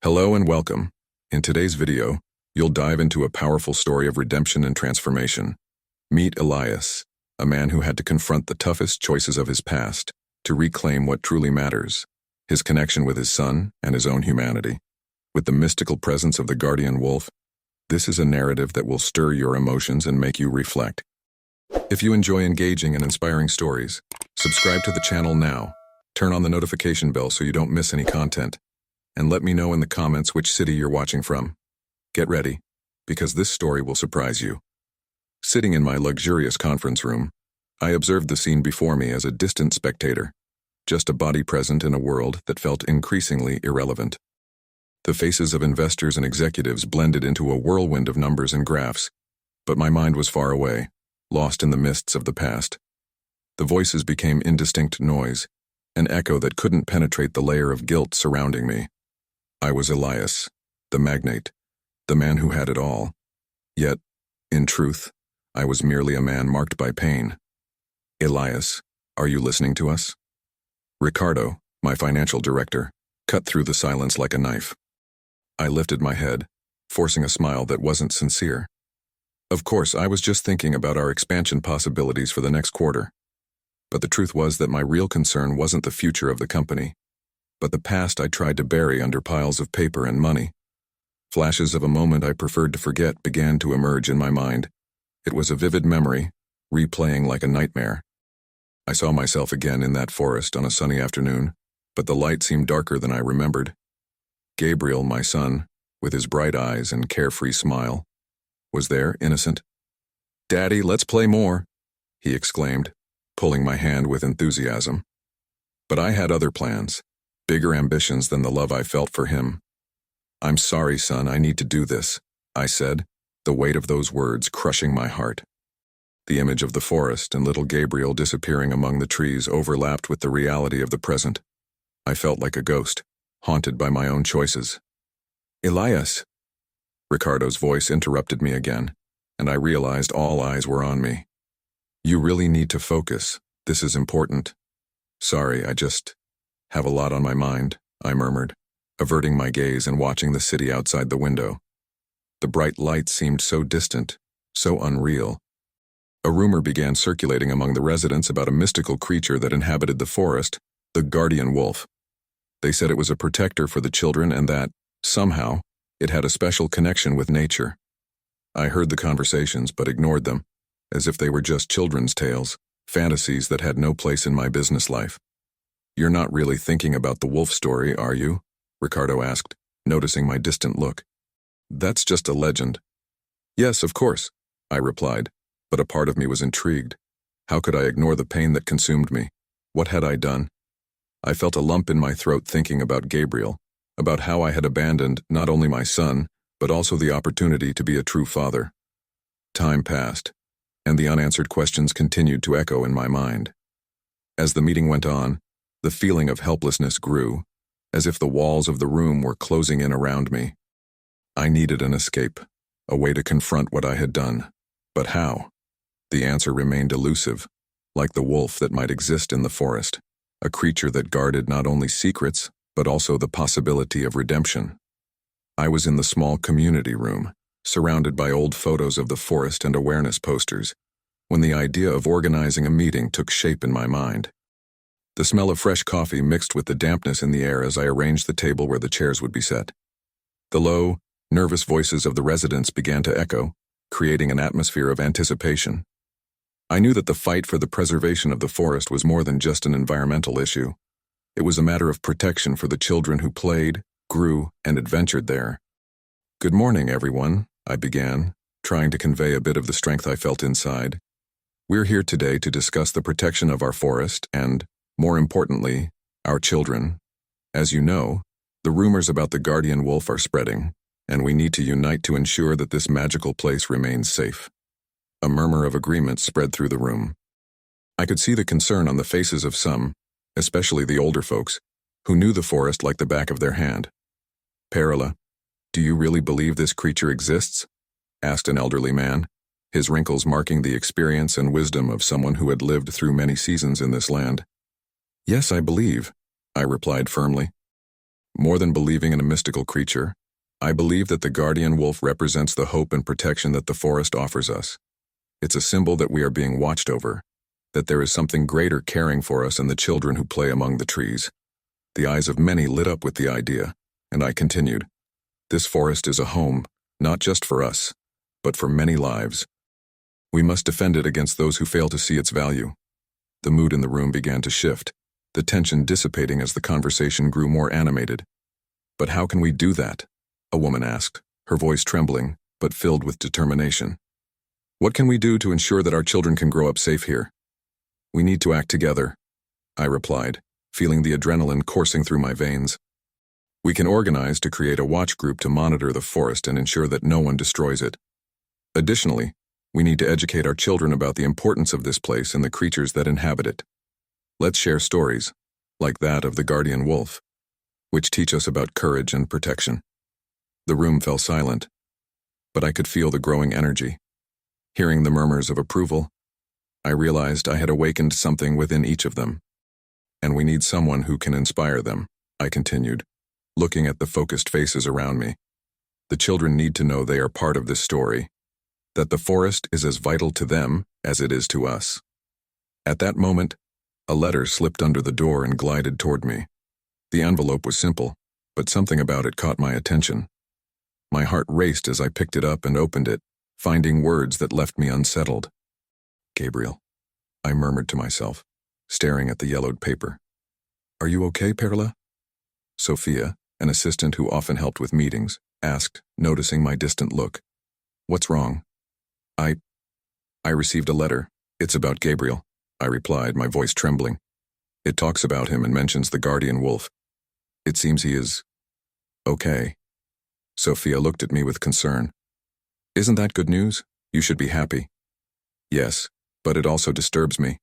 Hello and welcome. In today's video, you'll dive into a powerful story of redemption and transformation. Meet Elias, a man who had to confront the toughest choices of his past to reclaim what truly matters, his connection with his son and his own humanity. With the mystical presence of the guardian wolf, this is a narrative that will stir your emotions and make you reflect. If you enjoy engaging and inspiring stories, subscribe to the channel now, turn on the notification bell so you don't miss any content, and let me know in the comments which city you're watching from. Get ready, because this story will surprise you. Sitting in my luxurious conference room, I observed the scene before me as a distant spectator, just a body present in a world that felt increasingly irrelevant. The faces of investors and executives blended into a whirlwind of numbers and graphs, but my mind was far away, lost in the mists of the past. The voices became indistinct noise, an echo that couldn't penetrate the layer of guilt surrounding me. I was Elias, the magnate, the man who had it all. Yet, in truth, I was merely a man marked by pain. Elias, are you listening to us? Ricardo, my financial director, cut through the silence like a knife. I lifted my head, forcing a smile that wasn't sincere. Of course, I was just thinking about our expansion possibilities for the next quarter. But the truth was that my real concern wasn't the future of the company, but the past I tried to bury under piles of paper and money. Flashes of a moment I preferred to forget began to emerge in my mind. It was a vivid memory, replaying like a nightmare. I saw myself again in that forest on a sunny afternoon, but the light seemed darker than I remembered. Gabriel, my son, with his bright eyes and carefree smile, was there, innocent. "Daddy, let's play more," he exclaimed, pulling my hand with enthusiasm. But I had other plans, bigger ambitions than the love I felt for him. "I'm sorry, son, I need to do this," I said, the weight of those words crushing my heart. The image of the forest and little Gabriel disappearing among the trees overlapped with the reality of the present. I felt like a ghost, haunted by my own choices. "Elias!" Ricardo's voice interrupted me again, and I realized all eyes were on me. "You really need to focus. This is important." "Sorry, I just have a lot on my mind," I murmured, averting my gaze and watching the city outside the window. The bright lights seemed so distant, so unreal. A rumor began circulating among the residents about a mystical creature that inhabited the forest, the guardian wolf. They said it was a protector for the children and that, somehow, it had a special connection with nature. I heard the conversations but ignored them, as if they were just children's tales, fantasies that had no place in my business life. "You're not really thinking about the wolf story, are you?" Ricardo asked, noticing my distant look. "That's just a legend." "Yes, of course," I replied, but a part of me was intrigued. How could I ignore the pain that consumed me? What had I done? I felt a lump in my throat thinking about Gabriel, about how I had abandoned not only my son, but also the opportunity to be a true father. Time passed, and the unanswered questions continued to echo in my mind. As the meeting went on, the feeling of helplessness grew, as if the walls of the room were closing in around me. I needed an escape, a way to confront what I had done. But how? The answer remained elusive, like the wolf that might exist in the forest, a creature that guarded not only secrets, but also the possibility of redemption. I was in the small community room, surrounded by old photos of the forest and awareness posters, when the idea of organizing a meeting took shape in my mind. The smell of fresh coffee mixed with the dampness in the air as I arranged the table where the chairs would be set. The low, nervous voices of the residents began to echo, creating an atmosphere of anticipation. I knew that the fight for the preservation of the forest was more than just an environmental issue. It was a matter of protection for the children who played, grew, and adventured there. "Good morning, everyone," I began, trying to convey a bit of the strength I felt inside. "We're here today to discuss the protection of our forest and, more importantly, our children. As you know, the rumors about the guardian wolf are spreading, and we need to unite to ensure that this magical place remains safe." A murmur of agreement spread through the room. I could see the concern on the faces of some, especially the older folks, who knew the forest like the back of their hand. "Perla, do you really believe this creature exists?" asked an elderly man, his wrinkles marking the experience and wisdom of someone who had lived through many seasons in this land. "Yes, I believe," I replied firmly. More than believing in a mystical creature, I believe that the guardian wolf represents the hope and protection that the forest offers us. It's a symbol that we are being watched over, that there is something greater caring for us and the children who play among the trees. The eyes of many lit up with the idea, and I continued. This forest is a home, not just for us, but for many lives. We must defend it against those who fail to see its value. The mood in the room began to shift, the tension dissipating as the conversation grew more animated. But how can we do that? A woman asked, her voice trembling, but filled with determination. What can we do to ensure that our children can grow up safe here? We need to act together, I replied, feeling the adrenaline coursing through my veins. We can organize to create a watch group to monitor the forest and ensure that no one destroys it. Additionally, we need to educate our children about the importance of this place and the creatures that inhabit it. Let's share stories, like that of the guardian wolf, which teach us about courage and protection. The room fell silent, but I could feel the growing energy. Hearing the murmurs of approval, I realized I had awakened something within each of them. And we need someone who can inspire them, I continued, looking at the focused faces around me. The children need to know they are part of this story, that the forest is as vital to them as it is to us. At that moment, a letter slipped under the door and glided toward me. The envelope was simple, but something about it caught my attention. My heart raced as I picked it up and opened it, finding words that left me unsettled. Gabriel, I murmured to myself, staring at the yellowed paper. Are you okay, Perla? Sophia, an assistant who often helped with meetings, asked, noticing my distant look. What's wrong? I received a letter. It's about Gabriel, I replied, my voice trembling. It talks about him and mentions the guardian wolf. It seems he is okay. Sophia looked at me with concern. Isn't that good news? You should be happy. Yes, but it also disturbs me.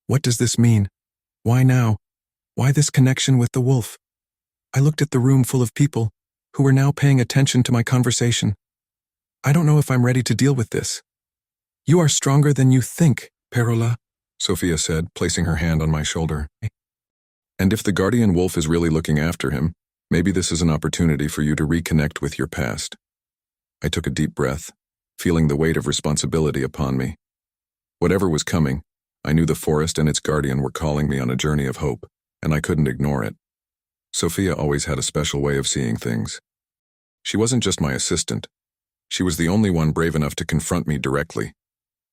What does this mean? Why now? Why this connection with the wolf? I looked at the room full of people who were now paying attention to my conversation. I don't know if I'm ready to deal with this. You are stronger than you think, Perola, Sophia said, placing her hand on my shoulder. And if the guardian wolf is really looking after him, maybe this is an opportunity for you to reconnect with your past. I took a deep breath, feeling the weight of responsibility upon me. Whatever was coming, I knew the forest and its guardian were calling me on a journey of hope, and I couldn't ignore it. Sophia always had a special way of seeing things. She wasn't just my assistant. She was the only one brave enough to confront me directly,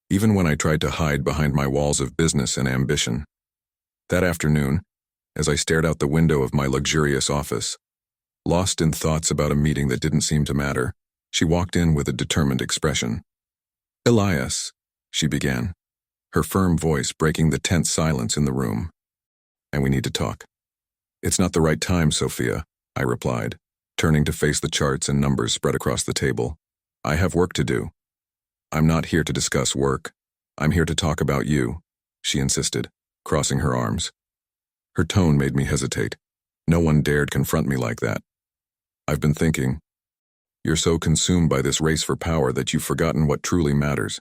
even when I tried to hide behind my walls of business and ambition. That afternoon, as I stared out the window of my luxurious office, lost in thoughts about a meeting that didn't seem to matter, she walked in with a determined expression. Elias, she began, her firm voice breaking the tense silence in the room. And we need to talk. It's not the right time, Sophia, I replied, turning to face the charts and numbers spread across the table. I have work to do. I'm not here to discuss work. I'm here to talk about you, she insisted, crossing her arms. Her tone made me hesitate. No one dared confront me like that. I've been thinking. You're so consumed by this race for power that you've forgotten what truly matters.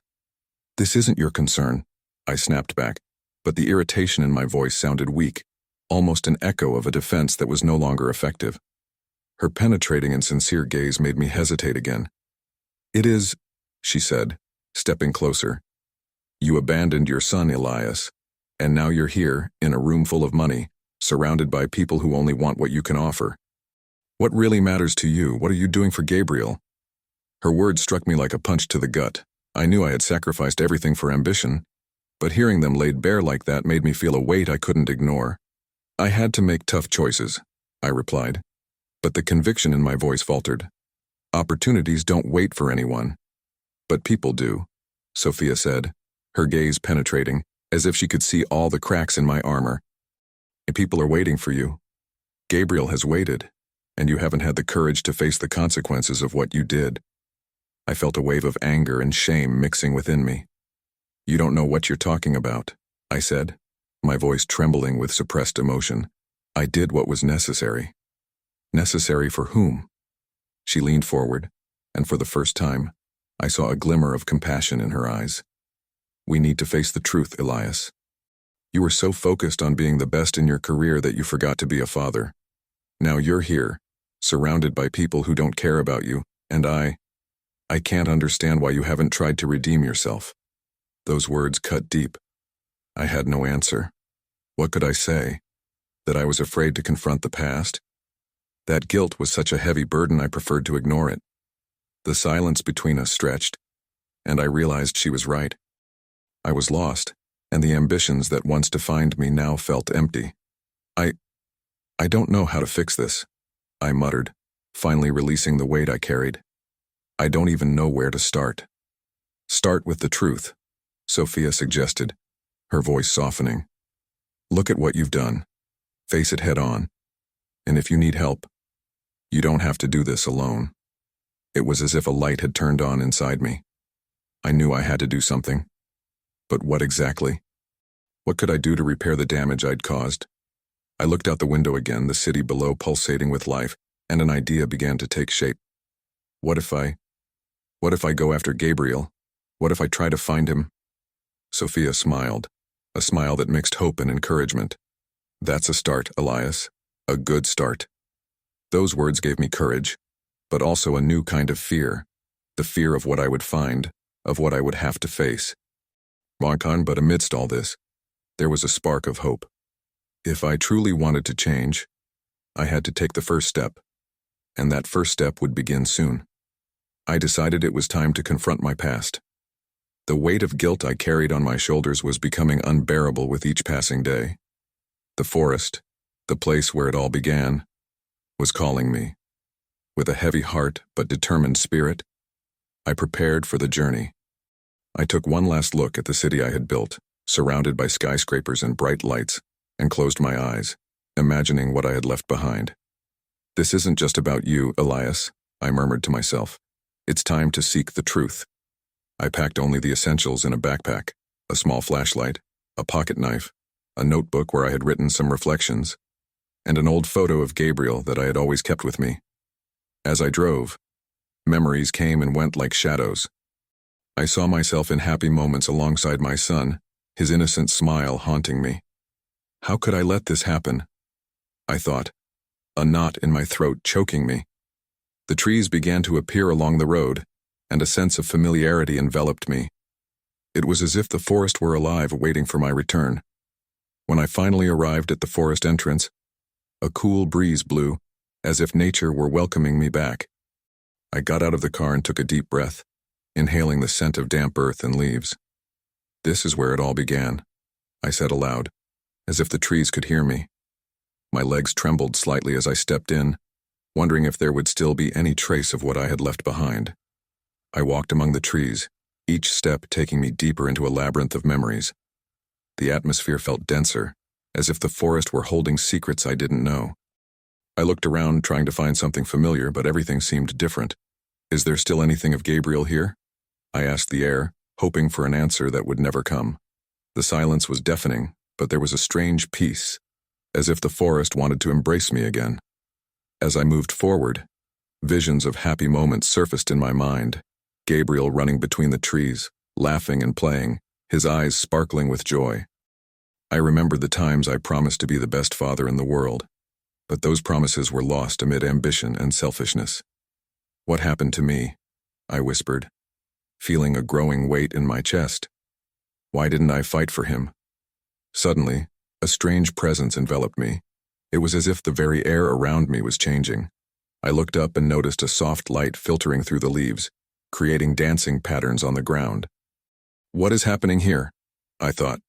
This isn't your concern, I snapped back, but the irritation in my voice sounded weak, almost an echo of a defense that was no longer effective. Her penetrating and sincere gaze made me hesitate again. It is, she said, stepping closer. You abandoned your son, Elias, and now you're here, in a room full of money, surrounded by people who only want what you can offer. What really matters to you? What are you doing for Gabriel? Her words struck me like a punch to the gut. I knew I had sacrificed everything for ambition, but hearing them laid bare like that made me feel a weight I couldn't ignore. I had to make tough choices, I replied, but the conviction in my voice faltered. Opportunities don't wait for anyone. But people do, Sophia said, her gaze penetrating, as if she could see all the cracks in my armor. People are waiting for you. Gabriel has waited, and you haven't had the courage to face the consequences of what you did. I felt a wave of anger and shame mixing within me. You don't know what you're talking about, I said, my voice trembling with suppressed emotion. I did what was necessary. Necessary for whom? She leaned forward, and for the first time, I saw a glimmer of compassion in her eyes. We need to face the truth, Elias. You were so focused on being the best in your career that you forgot to be a father. Now you're here, surrounded by people who don't care about you, and I can't understand why you haven't tried to redeem yourself." Those words cut deep. I had no answer. What could I say? That I was afraid to confront the past? That guilt was such a heavy burden I preferred to ignore it. The silence between us stretched, and I realized she was right. I was lost, and the ambitions that once defined me now felt empty. I don't know how to fix this," I muttered, finally releasing the weight I carried. "I don't even know where to start." "Start with the truth," Sophia suggested, her voice softening. "Look at what you've done. Face it head on. And if you need help, you don't have to do this alone." It was as if a light had turned on inside me. I knew I had to do something. But what exactly? What could I do to repair the damage I'd caused? I looked out the window again, the city below pulsating with life, and an idea began to take shape. What if I go after Gabriel? What if I try to find him? Sophia smiled, a smile that mixed hope and encouragement. "That's a start, Elias. A good start." Those words gave me courage, but also a new kind of fear. The fear of what I would find, of what I would have to face. But amidst all this, there was a spark of hope. If I truly wanted to change, I had to take the first step, and that first step would begin soon. I decided it was time to confront my past. The weight of guilt I carried on my shoulders was becoming unbearable with each passing day. The forest, the place where it all began, was calling me. With a heavy heart but determined spirit, I prepared for the journey. I took one last look at the city I had built, surrounded by skyscrapers and bright lights, and closed my eyes, imagining what I had left behind. "This isn't just about you, Elias," I murmured to myself. "It's time to seek the truth." I packed only the essentials in a backpack, a small flashlight, a pocket knife, a notebook where I had written some reflections, and an old photo of Gabriel that I had always kept with me. As I drove, memories came and went like shadows. I saw myself in happy moments alongside my son, his innocent smile haunting me. How could I let this happen? I thought, a knot in my throat choking me. The trees began to appear along the road, and a sense of familiarity enveloped me. It was as if the forest were alive, waiting for my return. When I finally arrived at the forest entrance, a cool breeze blew, as if nature were welcoming me back. I got out of the car and took a deep breath, inhaling the scent of damp earth and leaves. "This is where it all began," I said aloud, as if the trees could hear me. My legs trembled slightly as I stepped in, wondering if there would still be any trace of what I had left behind. I walked among the trees, each step taking me deeper into a labyrinth of memories. The atmosphere felt denser, as if the forest were holding secrets I didn't know. I looked around, trying to find something familiar, but everything seemed different. "Is there still anything of Gabriel here?" I asked the air, hoping for an answer that would never come. The silence was deafening, but there was a strange peace, as if the forest wanted to embrace me again. As I moved forward, visions of happy moments surfaced in my mind. Gabriel running between the trees, laughing and playing, his eyes sparkling with joy. I remembered the times I promised to be the best father in the world, but those promises were lost amid ambition and selfishness. "What happened to me?" I whispered, feeling a growing weight in my chest. Why didn't I fight for him? Suddenly, a strange presence enveloped me. It was as if the very air around me was changing. I looked up and noticed a soft light filtering through the leaves, creating dancing patterns on the ground. What is happening here? I thought,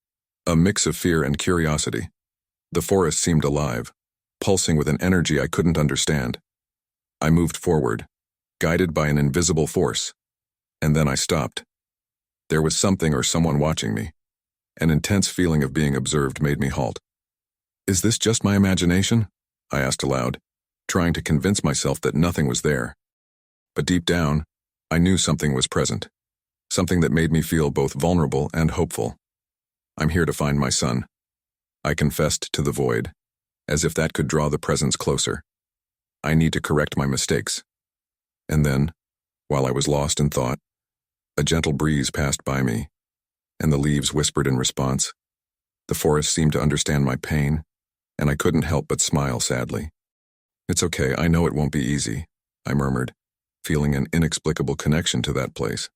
a mix of fear and curiosity. The forest seemed alive, pulsing with an energy I couldn't understand. I moved forward, guided by an invisible force, and then I stopped. There was something or someone watching me. An intense feeling of being observed made me halt. Is this just my imagination? I asked aloud, trying to convince myself that nothing was there. But deep down, I knew something was present, something that made me feel both vulnerable and hopeful. I'm here to find my son, I confessed to the void, as if that could draw the presence closer. I need to correct my mistakes. And then, while I was lost in thought, a gentle breeze passed by me, and the leaves whispered in response. The forest seemed to understand my pain, and I couldn't help but smile sadly. It's okay, I know it won't be easy, I murmured, feeling an inexplicable connection to that place.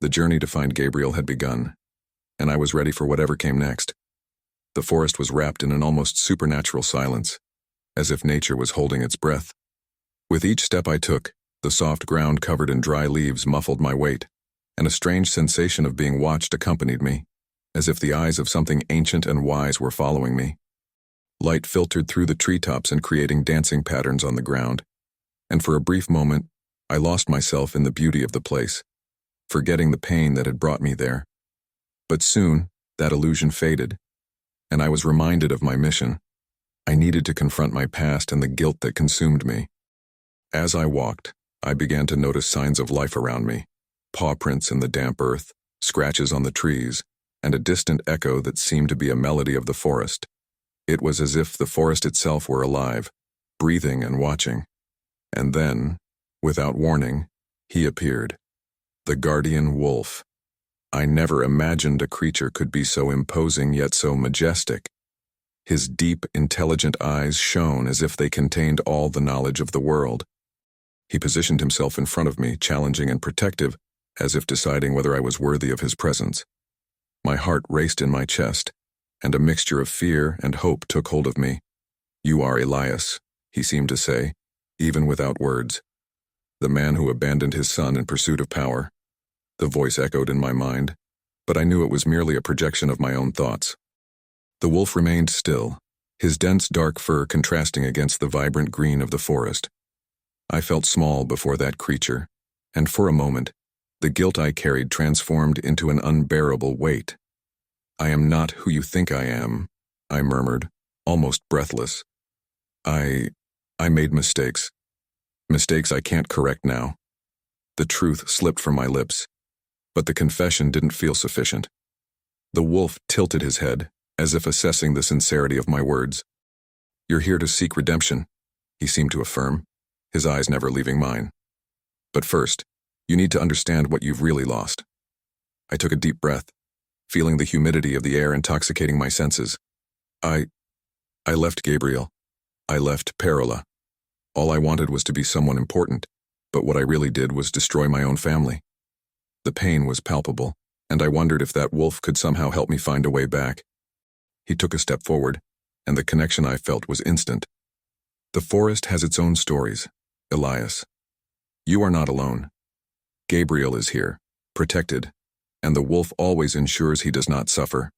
The journey to find Gabriel had begun, and I was ready for whatever came next. The forest was wrapped in an almost supernatural silence, as if nature was holding its breath. With each step I took, the soft ground covered in dry leaves muffled my weight, and a strange sensation of being watched accompanied me, as if the eyes of something ancient and wise were following me. Light filtered through the treetops and creating dancing patterns on the ground, and for a brief moment, I lost myself in the beauty of the place, forgetting the pain that had brought me there. But soon, that illusion faded, and I was reminded of my mission. I needed to confront my past and the guilt that consumed me. As I walked, I began to notice signs of life around me, paw prints in the damp earth, scratches on the trees, and a distant echo that seemed to be a melody of the forest. It was as if the forest itself were alive, breathing and watching. And then, without warning, he appeared. The guardian wolf. I never imagined a creature could be so imposing yet so majestic. His deep, intelligent eyes shone as if they contained all the knowledge of the world. He positioned himself in front of me, challenging and protective, as if deciding whether I was worthy of his presence. My heart raced in my chest, and a mixture of fear and hope took hold of me. "You are Elias," he seemed to say, even without words. "The man who abandoned his son in pursuit of power." The voice echoed in my mind, but I knew it was merely a projection of my own thoughts. The wolf remained still, his dense dark fur contrasting against the vibrant green of the forest. I felt small before that creature, and for a moment, the guilt I carried transformed into an unbearable weight. "I am not who you think I am," I murmured, almost breathless. I made mistakes. Mistakes I can't correct now." The truth slipped from my lips, but the confession didn't feel sufficient. The wolf tilted his head, as if assessing the sincerity of my words. "You're here to seek redemption," he seemed to affirm, his eyes never leaving mine. "But first, you need to understand what you've really lost." I took a deep breath, feeling the humidity of the air intoxicating my senses. I left Gabriel. I left Perola. All I wanted was to be someone important, but what I really did was destroy my own family. The pain was palpable, and I wondered if that wolf could somehow help me find a way back. He took a step forward, and the connection I felt was instant. "The forest has its own stories, Elias. You are not alone. Gabriel is here, protected, and the wolf always ensures he does not suffer."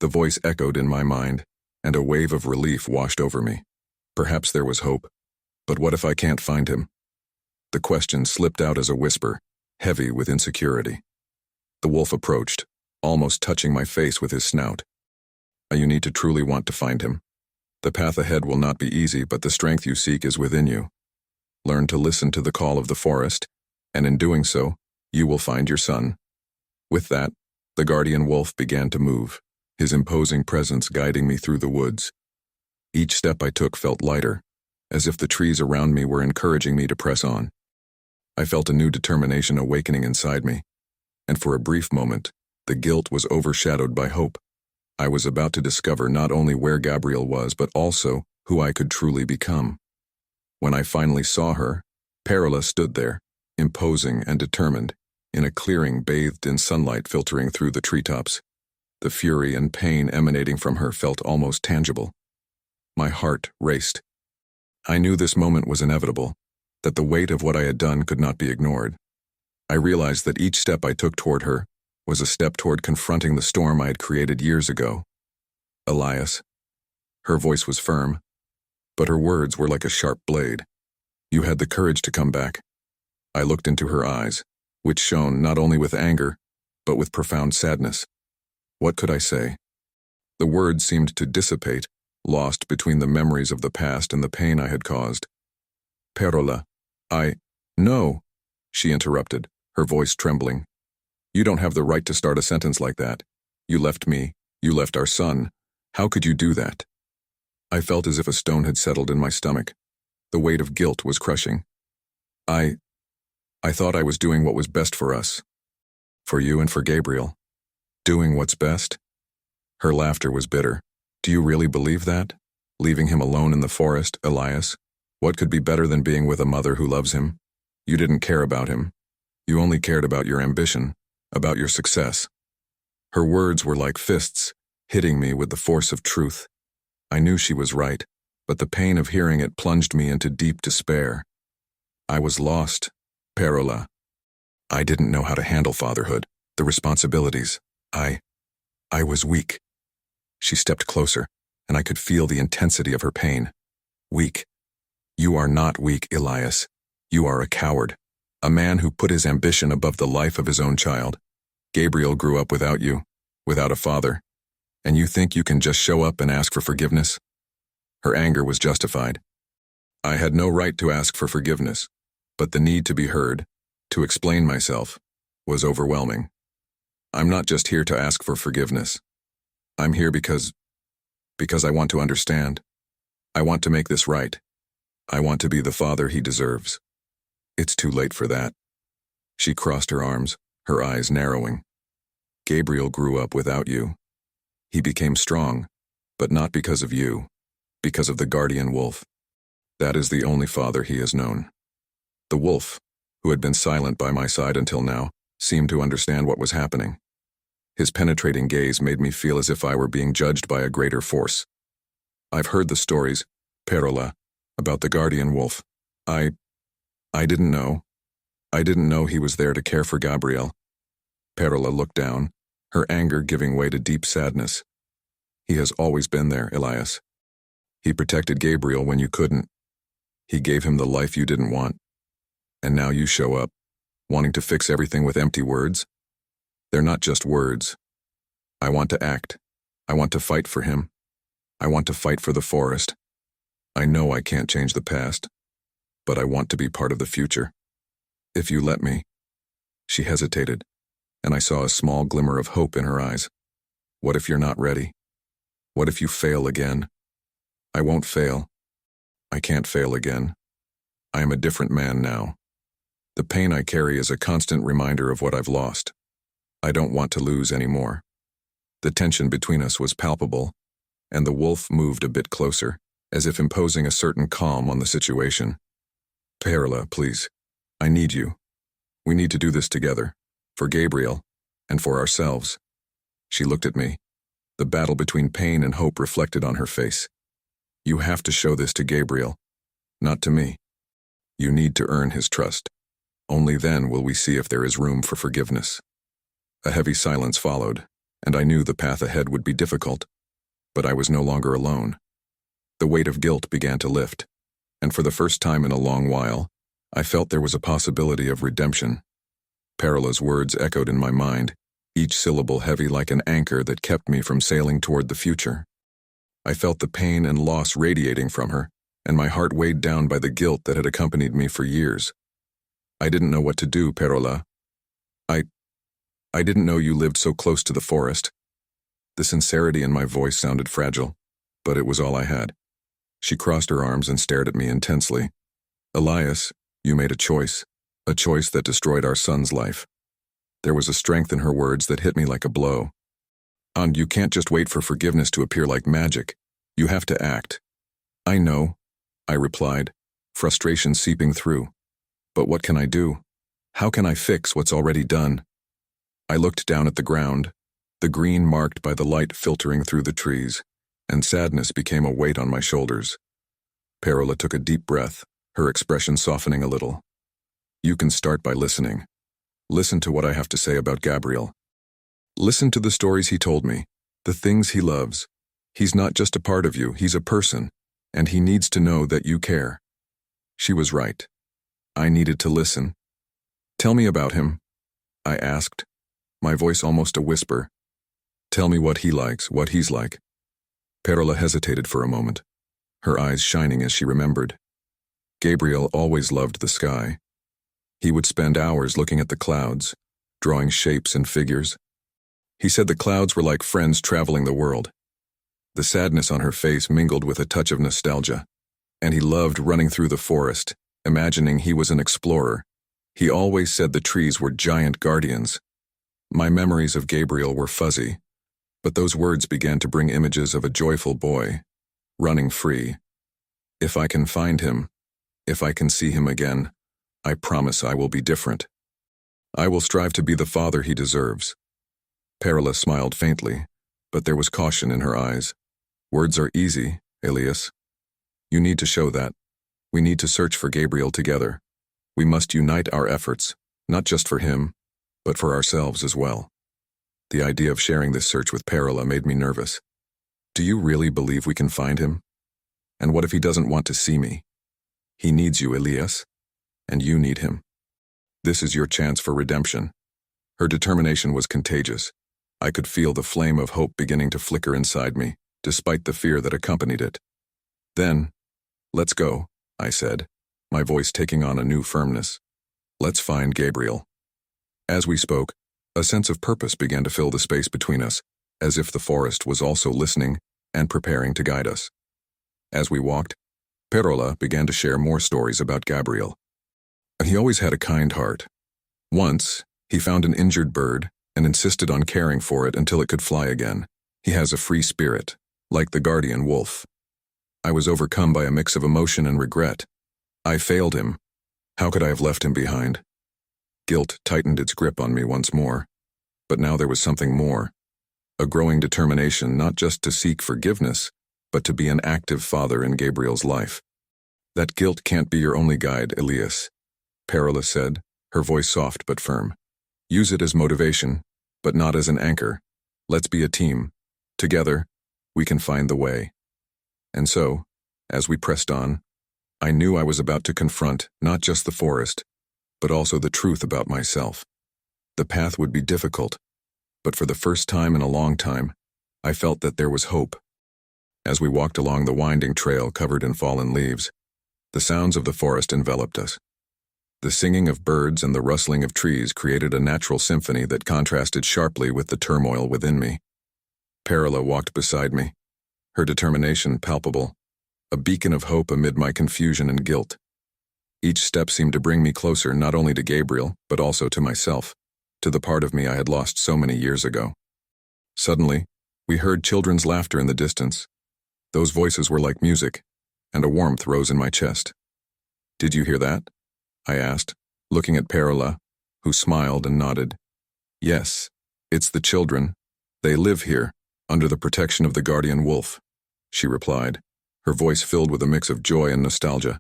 The voice echoed in my mind, and a wave of relief washed over me. Perhaps there was hope. But what if I can't find him? The question slipped out as a whisper, heavy with insecurity. The wolf approached, almost touching my face with his snout. "You need to truly want to find him. The path ahead will not be easy, but the strength you seek is within you. Learn to listen to the call of the forest, and in doing so, you will find your son." With that, the guardian wolf began to move, his imposing presence guiding me through the woods. Each step I took felt lighter, as if the trees around me were encouraging me to press on. I felt a new determination awakening inside me, and for a brief moment, the guilt was overshadowed by hope. I was about to discover not only where Gabriel was, but also who I could truly become. When I finally saw her, Perola stood there, imposing and determined, in a clearing bathed in sunlight filtering through the treetops. The fury and pain emanating from her felt almost tangible. My heart raced. I knew this moment was inevitable, that the weight of what I had done could not be ignored. I realized that each step I took toward her was a step toward confronting the storm I had created years ago. "Elias." Her voice was firm, but her words were like a sharp blade. "You had the courage to come back." I looked into her eyes, which shone not only with anger, but with profound sadness. What could I say? The words seemed to dissipate, lost between the memories of the past and the pain I had caused. "Perola, No," she interrupted, her voice trembling. "You don't have the right to start a sentence like that. You left me, you left our son. How could you do that?" I felt as if a stone had settled in my stomach. The weight of guilt was crushing. I thought I was doing what was best for us. For you and for Gabriel. Doing what's best?" Her laughter was bitter. "Do you really believe that? Leaving him alone in the forest, Elias? What could be better than being with a mother who loves him? You didn't care about him. You only cared about your ambition, about your success. Her words were like fists, hitting me with the force of truth. I knew she was right, but the pain of hearing it plunged me into deep despair. I was lost, Perola. I didn't know how to handle fatherhood, the responsibilities. I was weak. She stepped closer, and I could feel the intensity of her pain. Weak. You are not weak, Elias. You are a coward. A man who put his ambition above the life of his own child. Gabriel grew up without you, without a father. And you think you can just show up and ask for forgiveness? Her anger was justified. I had no right to ask for forgiveness, but the need to be heard, to explain myself, was overwhelming. I'm not just here to ask for forgiveness. I'm here because I want to understand. I want to make this right. I want to be the father he deserves. It's too late for that. She crossed her arms, her eyes narrowing. Gabriel grew up without you. He became strong, but not because of you, because of the guardian wolf. That is the only father he has known. The wolf, who had been silent by my side until now, seemed to understand what was happening. His penetrating gaze made me feel as if I were being judged by a greater force. I've heard the stories, Perola, about the guardian wolf. I didn't know. I didn't know he was there to care for Gabriel. Perola looked down, her anger giving way to deep sadness. He has always been there, Elias. He protected Gabriel when you couldn't. He gave him the life you didn't want. And now you show up, wanting to fix everything with empty words? They're not just words. I want to act. I want to fight for him. I want to fight for the forest. I know I can't change the past, but I want to be part of the future. If you let me. She hesitated, and I saw a small glimmer of hope in her eyes. What if you're not ready? What if you fail again? I won't fail. I can't fail again. I am a different man now. The pain I carry is a constant reminder of what I've lost. I don't want to lose anymore. The tension between us was palpable, and the wolf moved a bit closer, as if imposing a certain calm on the situation. Perola, please. I need you. We need to do this together, for Gabriel, and for ourselves. She looked at me, the battle between pain and hope reflected on her face. You have to show this to Gabriel, not to me. You need to earn his trust. Only then will we see if there is room for forgiveness. A heavy silence followed, and I knew the path ahead would be difficult, but I was no longer alone. The weight of guilt began to lift, and for the first time in a long while, I felt there was a possibility of redemption. Perola's words echoed in my mind, each syllable heavy like an anchor that kept me from sailing toward the future. I felt the pain and loss radiating from her, and my heart weighed down by the guilt that had accompanied me for years. I didn't know what to do, Perola. I didn't know you lived so close to the forest. The sincerity in my voice sounded fragile, but it was all I had. She crossed her arms and stared at me intensely. Elias, you made a choice that destroyed our son's life. There was a strength in her words that hit me like a blow. And you can't just wait for forgiveness to appear like magic. You have to act. I know, I replied, frustration seeping through. But what can I do? How can I fix what's already done? I looked down at the ground, the green marked by the light filtering through the trees, and sadness became a weight on my shoulders. Perola took a deep breath, her expression softening a little. You can start by listening. Listen to what I have to say about Gabriel. Listen to the stories he told me, the things he loves. He's not just a part of you, he's a person, and he needs to know that you care. She was right. I needed to listen. Tell me about him, I asked, my voice almost a whisper. Tell me what he likes, what he's like. Perola hesitated for a moment, her eyes shining as she remembered. Gabriel always loved the sky. He would spend hours looking at the clouds, drawing shapes and figures. He said the clouds were like friends traveling the world. The sadness on her face mingled with a touch of nostalgia, and he loved running through the forest, imagining he was an explorer. He always said the trees were giant guardians. My memories of Gabriel were fuzzy, but those words began to bring images of a joyful boy, running free. If I can find him, If I can see him again, I promise I will be different. I will strive to be the father he deserves. Perla smiled faintly, but there was caution in her eyes. Words are easy, Elias. You need to show that. We need to search for Gabriel together. We must unite our efforts, not just for him, but for ourselves as well. The idea of sharing this search with Perla made me nervous. Do you really believe we can find him? And what if he doesn't want to see me? He needs you, Elias, and you need him. This is your chance for redemption. Her determination was contagious. I could feel the flame of hope beginning to flicker inside me, despite the fear that accompanied it. Then, let's go, I said, my voice taking on a new firmness. Let's find Gabriel. As we spoke, a sense of purpose began to fill the space between us, as if the forest was also listening and preparing to guide us. As we walked, Perla began to share more stories about Gabriel. He always had a kind heart. Once, he found an injured bird and insisted on caring for it until it could fly again. He has a free spirit, like the guardian wolf. I was overcome by a mix of emotion and regret. I failed him. How could I have left him behind? Guilt tightened its grip on me once more. But now there was something more. A growing determination not just to seek forgiveness, but to be an active father in Gabriel's life. That guilt can't be your only guide, Elias, Perla said, her voice soft but firm. Use it as motivation, but not as an anchor. Let's be a team. Together, we can find the way. And so, as we pressed on, I knew I was about to confront not just the forest, but also the truth about myself. The path would be difficult, but for the first time in a long time, I felt that there was hope. As we walked along the winding trail covered in fallen leaves, the sounds of the forest enveloped us. The singing of birds and the rustling of trees created a natural symphony that contrasted sharply with the turmoil within me. Perla walked beside me, her determination palpable, a beacon of hope amid my confusion and guilt. Each step seemed to bring me closer not only to Gabriel, but also to myself, to the part of me I had lost so many years ago. Suddenly, we heard children's laughter in the distance. Those voices were like music, and a warmth rose in my chest. Did you hear that? I asked, looking at Perla, who smiled and nodded. Yes, it's the children. They live here, under the protection of the guardian wolf, she replied, her voice filled with a mix of joy and nostalgia.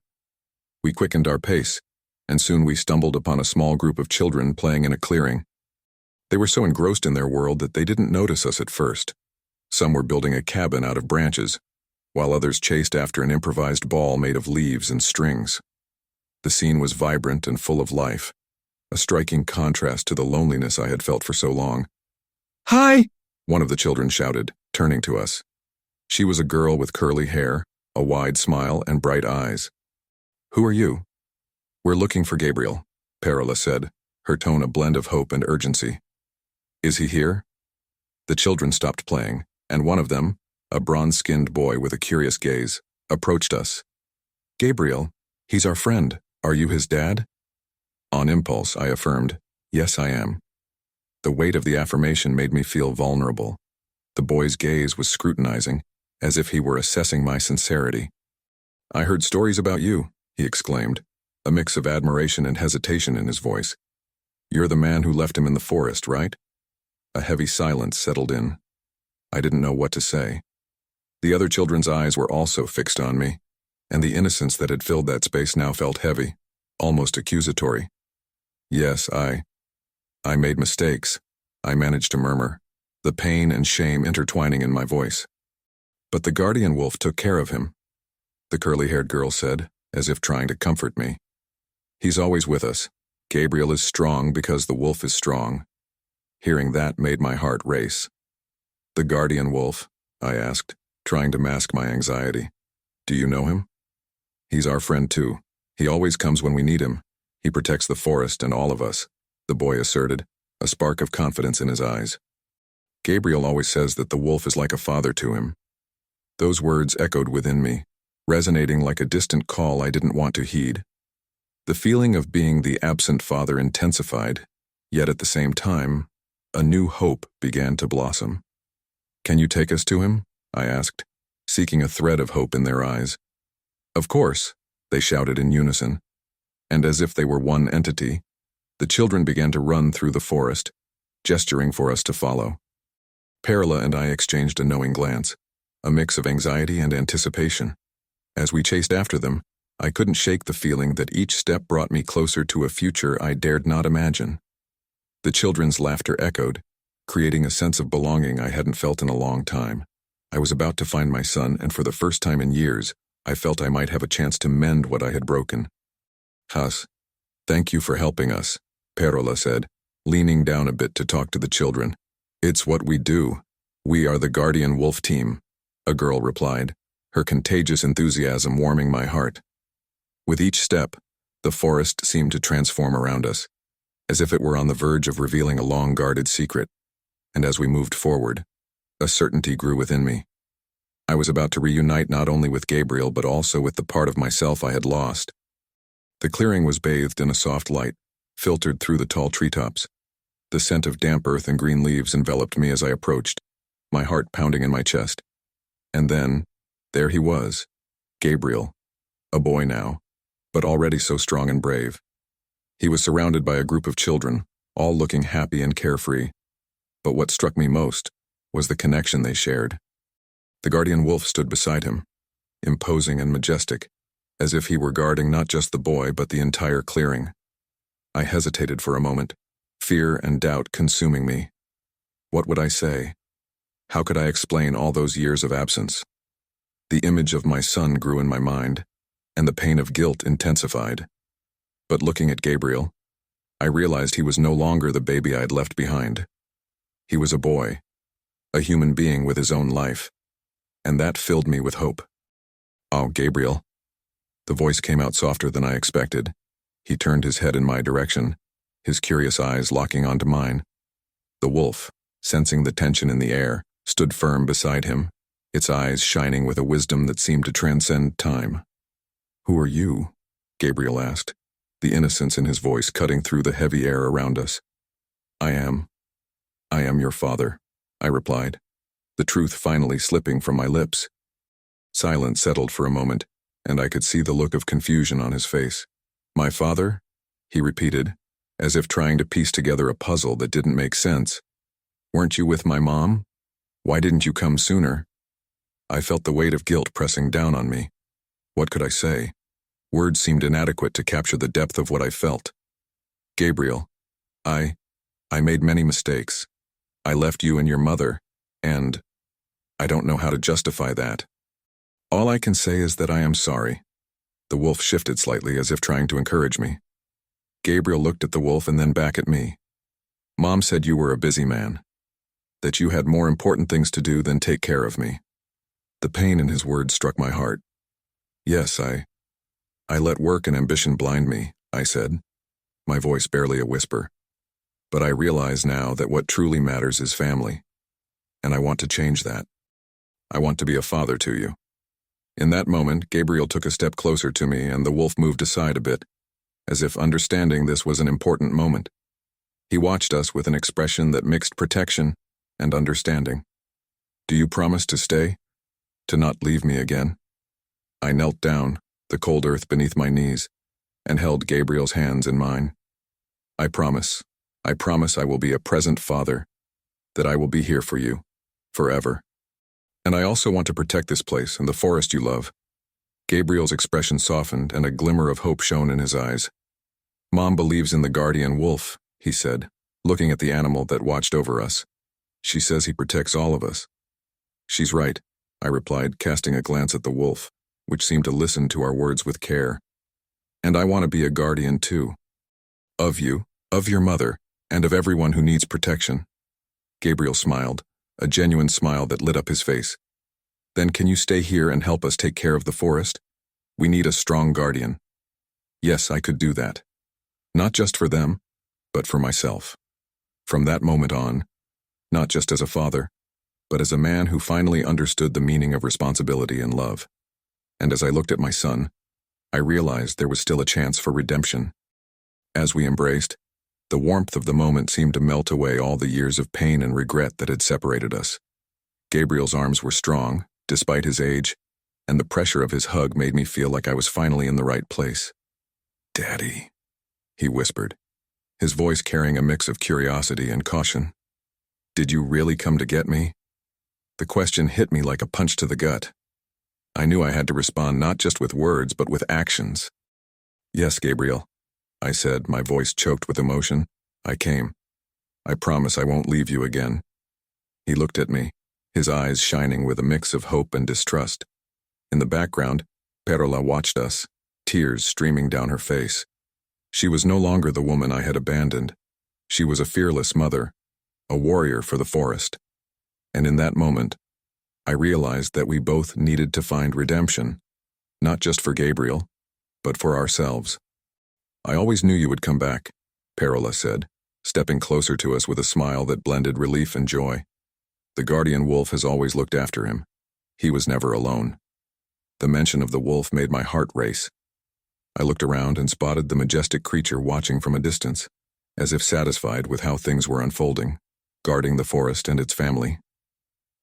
We quickened our pace, and soon we stumbled upon a small group of children playing in a clearing. They were so engrossed in their world that they didn't notice us at first. Some were building a cabin out of branches, while others chased after an improvised ball made of leaves and strings. The scene was vibrant and full of life, a striking contrast to the loneliness I had felt for so long. Hi! One of the children shouted, turning to us. She was a girl with curly hair, a wide smile, and bright eyes. Who are you? We're looking for Gabriel, Perla said, her tone a blend of hope and urgency. Is he here? The children stopped playing, and one of them, a bronze-skinned boy with a curious gaze, approached us. Gabriel, he's our friend. Are you his dad? On impulse, I affirmed, yes, I am. The weight of the affirmation made me feel vulnerable. The boy's gaze was scrutinizing, as if he were assessing my sincerity. I heard stories about you, he exclaimed, a mix of admiration and hesitation in his voice. You're the man who left him in the forest, right? A heavy silence settled in. I didn't know what to say. The other children's eyes were also fixed on me, and the innocence that had filled that space now felt heavy, almost accusatory. Yes, I made mistakes, I managed to murmur, the pain and shame intertwining in my voice. But the guardian wolf took care of him, the curly-haired girl said, as if trying to comfort me. He's always with us. Gabriel is strong because the wolf is strong. Hearing that made my heart race. The guardian wolf, I asked, trying to mask my anxiety. Do you know him? He's our friend too. He always comes when we need him. He protects the forest and all of us, the boy asserted, a spark of confidence in his eyes. Gabriel always says that the wolf is like a father to him. Those words echoed within me, resonating like a distant call I didn't want to heed. The feeling of being the absent father intensified, yet at the same time, a new hope began to blossom. Can you take us to him? I asked, seeking a thread of hope in their eyes. Of course, they shouted in unison, and as if they were one entity, the children began to run through the forest, gesturing for us to follow. Perla and I exchanged a knowing glance, a mix of anxiety and anticipation. As we chased after them, I couldn't shake the feeling that each step brought me closer to a future I dared not imagine. The children's laughter echoed, creating a sense of belonging I hadn't felt in a long time. I was about to find my son, and for the first time in years, I felt I might have a chance to mend what I had broken. "Hus, thank you for helping us," Perla said, leaning down a bit to talk to the children. "It's what we do. We are the Guardian Wolf Team," a girl replied, her contagious enthusiasm warming my heart. With each step, the forest seemed to transform around us, as if it were on the verge of revealing a long-guarded secret. And as we moved forward, a certainty grew within me. I was about to reunite not only with Gabriel but also with the part of myself I had lost. The clearing was bathed in a soft light, filtered through the tall treetops. The scent of damp earth and green leaves enveloped me as I approached, my heart pounding in my chest. And then, there he was, Gabriel, a boy now, but already so strong and brave. He was surrounded by a group of children, all looking happy and carefree. But what struck me most was the connection they shared. The guardian wolf stood beside him, imposing and majestic, as if he were guarding not just the boy but the entire clearing. I hesitated for a moment, fear and doubt consuming me. What would I say? How could I explain all those years of absence? The image of my son grew in my mind, and the pain of guilt intensified. But looking at Gabriel, I realized he was no longer the baby I had left behind. He was a boy, a human being with his own life, and that filled me with hope. "Oh, Gabriel." The voice came out softer than I expected. He turned his head in my direction, his curious eyes locking onto mine. The wolf, sensing the tension in the air, stood firm beside him, its eyes shining with a wisdom that seemed to transcend time. "Who are you?" Gabriel asked, the innocence in his voice cutting through the heavy air around us. I am your father," I replied, the truth finally slipping from my lips. Silence settled for a moment, and I could see the look of confusion on his face. "My father?" he repeated, as if trying to piece together a puzzle that didn't make sense. "Weren't you with my mom? Why didn't you come sooner?" I felt the weight of guilt pressing down on me. What could I say? Words seemed inadequate to capture the depth of what I felt. "Gabriel, I made many mistakes. I left you and your mother, and I don't know how to justify that. All I can say is that I am sorry." The wolf shifted slightly as if trying to encourage me. Gabriel looked at the wolf and then back at me. "Mom said you were a busy man, that you had more important things to do than take care of me." The pain in his words struck my heart. "Yes, I let work and ambition blind me," I said, my voice barely a whisper. "But I realize now that what truly matters is family, and I want to change that. I want to be a father to you." In that moment, Gabriel took a step closer to me and the wolf moved aside a bit, as if understanding this was an important moment. He watched us with an expression that mixed protection and understanding. "Do you promise to stay? To not leave me again?" I knelt down, the cold earth beneath my knees, and held Gabriel's hands in mine. I promise I will be a present father, that I will be here for you, forever. And I also want to protect this place and the forest you love." Gabriel's expression softened and a glimmer of hope shone in his eyes. "Mom believes in the guardian wolf," he said, looking at the animal that watched over us. "She says he protects all of us." "She's right," I replied, casting a glance at the wolf, which seemed to listen to our words with care. "And I want to be a guardian too. Of you, of your mother, and of everyone who needs protection." Gabriel smiled, a genuine smile that lit up his face. "Then can you stay here and help us take care of the forest? We need a strong guardian." Yes, I could do that. Not just for them, but for myself. From that moment on, not just as a father, but as a man who finally understood the meaning of responsibility and love. And as I looked at my son, I realized there was still a chance for redemption. As we embraced, the warmth of the moment seemed to melt away all the years of pain and regret that had separated us. Gabriel's arms were strong, despite his age, and the pressure of his hug made me feel like I was finally in the right place. "Daddy," he whispered, his voice carrying a mix of curiosity and caution. "Did you really come to get me?" The question hit me like a punch to the gut. I knew I had to respond not just with words, but with actions. "Yes, Gabriel," I said, my voice choked with emotion. "I came. I promise I won't leave you again." He looked at me, his eyes shining with a mix of hope and distrust. In the background, Perola watched us, tears streaming down her face. She was no longer the woman I had abandoned. She was a fearless mother, a warrior for the forest. And in that moment, I realized that we both needed to find redemption, not just for Gabriel, but for ourselves. "I always knew you would come back," Perola said, stepping closer to us with a smile that blended relief and joy. "The guardian wolf has always looked after him. He was never alone." The mention of the wolf made my heart race. I looked around and spotted the majestic creature watching from a distance, as if satisfied with how things were unfolding, guarding the forest and its family.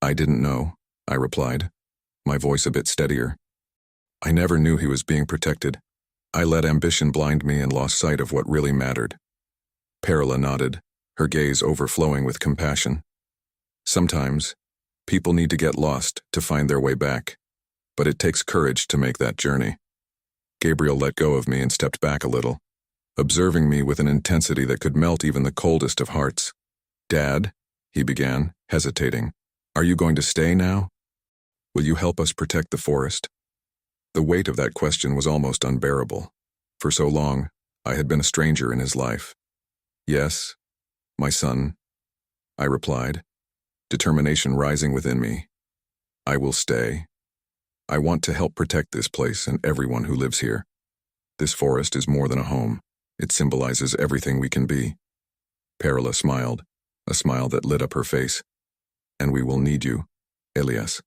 "I didn't know," I replied, my voice a bit steadier. "I never knew he was being protected. I let ambition blind me and lost sight of what really mattered." Perola nodded, her gaze overflowing with compassion. "Sometimes, people need to get lost to find their way back, but it takes courage to make that journey." Gabriel let go of me and stepped back a little, observing me with an intensity that could melt even the coldest of hearts. "Dad," he began, hesitating, "are you going to stay now? Will you help us protect the forest?" The weight of that question was almost unbearable. For so long, I had been a stranger in his life. "Yes, my son," I replied, determination rising within me. "I will stay. I want to help protect this place and everyone who lives here. This forest is more than a home. It symbolizes everything we can be." Perola smiled, a smile that lit up her face. "And we will need you, Elias.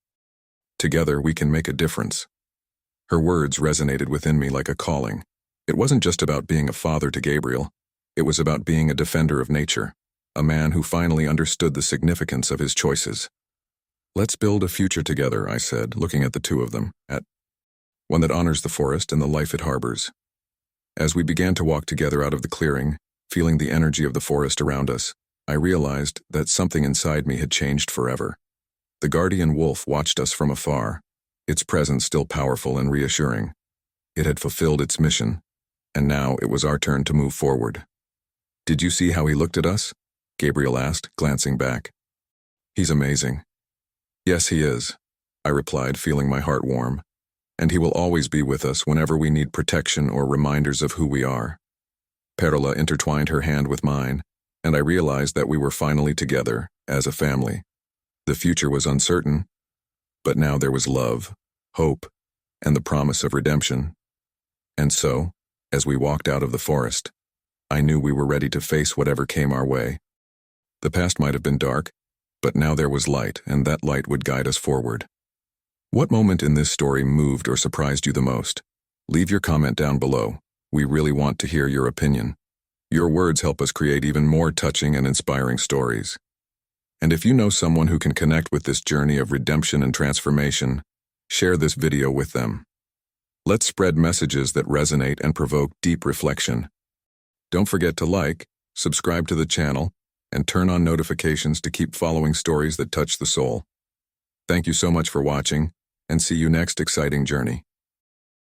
Together we can make a difference." Her words resonated within me like a calling. It wasn't just about being a father to Gabriel. It was about being a defender of nature, a man who finally understood the significance of his choices. "Let's build a future together," I said, looking at the two of them, at one that honors the forest and the life it harbors. As we began to walk together out of the clearing, feeling the energy of the forest around us, I realized that something inside me had changed forever. The guardian wolf watched us from afar, its presence still powerful and reassuring. It had fulfilled its mission, and now it was our turn to move forward. "Did you see how he looked at us?" Gabriel asked, glancing back. "He's amazing." "Yes, he is," I replied, feeling my heart warm. "And he will always be with us whenever we need protection or reminders of who we are." Perola intertwined her hand with mine, and I realized that we were finally together, as a family. The future was uncertain, but now there was love, hope, and the promise of redemption. And so, as we walked out of the forest, I knew we were ready to face whatever came our way. The past might have been dark, but now there was light, and that light would guide us forward. What moment in this story moved or surprised you the most? Leave your comment down below. We really want to hear your opinion. Your words help us create even more touching and inspiring stories. And if you know someone who can connect with this journey of redemption and transformation, share this video with them. Let's spread messages that resonate and provoke deep reflection. Don't forget to like, subscribe to the channel, and turn on notifications to keep following stories that touch the soul. Thank you so much for watching, and see you next exciting journey.